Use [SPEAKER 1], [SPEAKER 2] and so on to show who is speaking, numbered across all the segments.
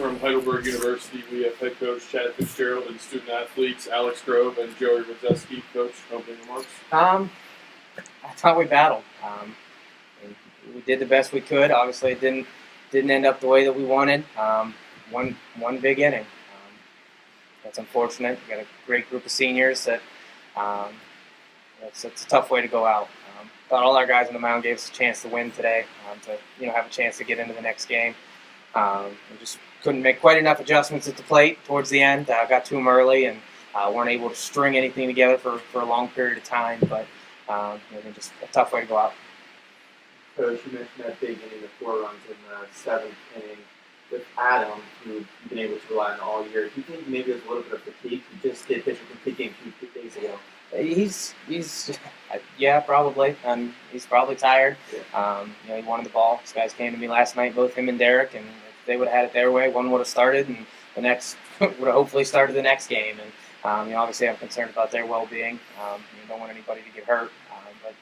[SPEAKER 1] from Heidelberg University. We have head coach Chad Fitzgerald and student athletes Alex Grove and Joey Rodzeski. Coach, opening remarks.
[SPEAKER 2] I thought we battled. We did the best we could. Obviously, it didn't end up the way that we wanted. One big inning. That's unfortunate. We got a great group of seniors that it's a tough way to go out. But all our guys on the mound gave us a chance to win today, to have a chance to get into the next game. We just couldn't make quite enough adjustments at the plate towards the end. Got to them early and weren't able to string anything together for a long period of time. But just a tough way to go out.
[SPEAKER 3] Coach, you mentioned that big inning of 4 runs in the 7th inning with Adam, who you've been able to rely on all year. Do you think maybe there's a little bit of fatigue? You just did pitch a complete game 2 days ago.
[SPEAKER 2] He's probably. He's probably tired.
[SPEAKER 3] Yeah.
[SPEAKER 2] He wanted the ball. These guys came to me last night, both him and Derek, and if they would have had it their way, one would have started, and the next would have hopefully started the next game. And obviously, I'm concerned about their well-being. Don't want anybody to get hurt. But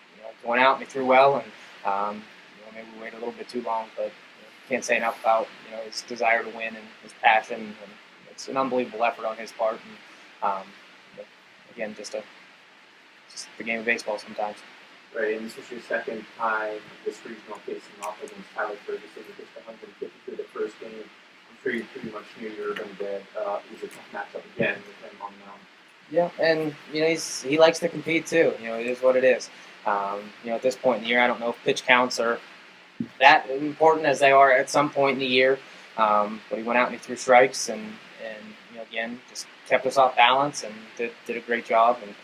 [SPEAKER 2] went out and he threw well, and maybe we waited a little bit too long, but can't say enough about his desire to win and his passion. And it's an unbelievable effort on his part. And again, just the game of baseball sometimes.
[SPEAKER 3] Right, and this was your second time this regional facing off against Heidelberg. You said you pitched 153 the first game. I'm sure you pretty much knew you were going to get a tough matchup again with him on the mound.
[SPEAKER 2] Yeah, and he likes to compete too. It is what it is. At this point in the year, I don't know if pitch counts are that important as they are at some point in the year. But he went out and he threw strikes and again just kept us off balance and did a great job. And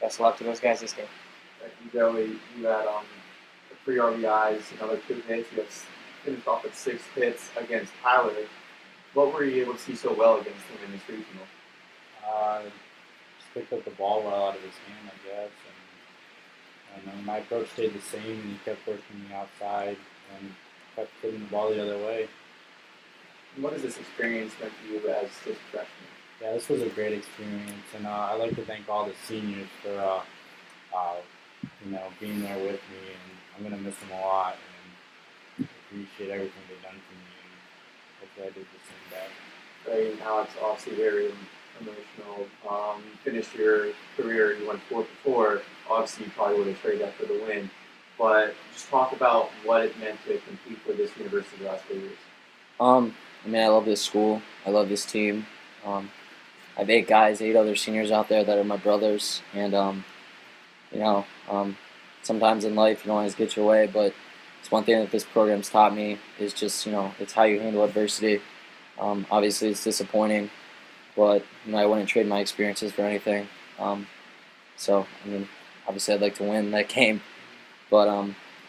[SPEAKER 2] best of luck to those guys this game.
[SPEAKER 3] Joey, you had 3 RBIs, another 2 hits. You have finished off with 6 hits against Tyler. What were you able to see so well against him in this regional?
[SPEAKER 4] Just picked up the ball well out of his hand, I guess. And my approach stayed the same, and he kept working me outside and kept putting the ball the other way.
[SPEAKER 3] What has this experience meant to you as this freshman?
[SPEAKER 4] Yeah, this was a great experience, and I'd like to thank all the seniors for being there with me, and I'm going to miss them a lot, and appreciate everything they've done for me, and hopefully I did the same back.
[SPEAKER 3] Right, and Alex, obviously very emotional. You finished your career, you went 4-4. Obviously, you probably would have traded that for the win, but just talk about what it meant to compete for this university the last 4 years.
[SPEAKER 5] I love this school. I love this team. I have 8 other seniors out there that are my brothers, and sometimes in life you don't always get your way, but it's one thing that this program's taught me is just it's how you handle adversity. Obviously it's disappointing, but I wouldn't trade my experiences for anything. Obviously I'd like to win that game, but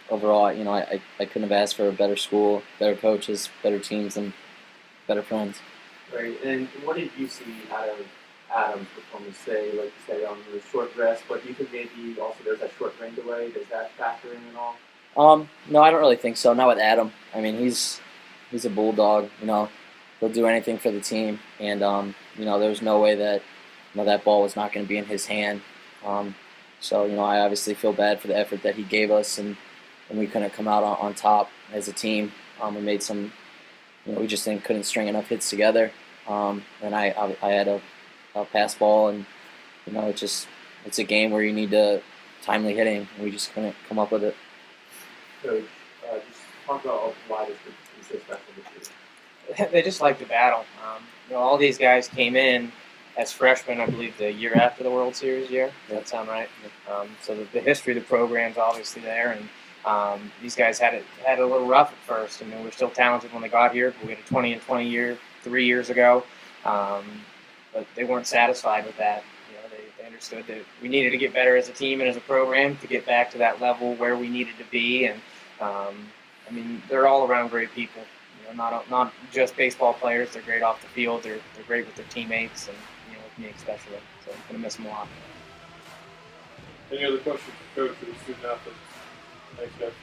[SPEAKER 5] overall I couldn't have asked for a better school, better coaches, better teams, and better friends.
[SPEAKER 3] Right, and what did you see out of Adam's performance today? Like you said, the short rest, but do you think maybe also there's that short rain delay? Does that factor in at all?
[SPEAKER 5] No, I don't really think so. Not with Adam. He's a bulldog. He'll do anything for the team, and there's no way that that ball was not going to be in his hand. I obviously feel bad for the effort that he gave us, and we couldn't come out on top as a team. We made some. We just couldn't string enough hits together. And I had a pass ball, and it's a game where you need to timely hitting, and we just couldn't come up with it.
[SPEAKER 3] Coach, just talk about why this group is so special this year.
[SPEAKER 2] They just like to battle. All these guys came in as freshmen, I believe, the year after the World Series year. Does that sound right? So the history of the program's obviously there, and these guys had it a little rough at first. We were still talented when they got here, but we had a 20-20 year 3 years ago. But they weren't satisfied with that. They understood that we needed to get better as a team and as a program to get back to that level where we needed to be. And they're all around great people. Not just baseball players. They're great off the field. They're great with their teammates, and with me especially. So I'm gonna miss them a lot.
[SPEAKER 1] Any other questions for Coach or the student athletes? Thanks, guys.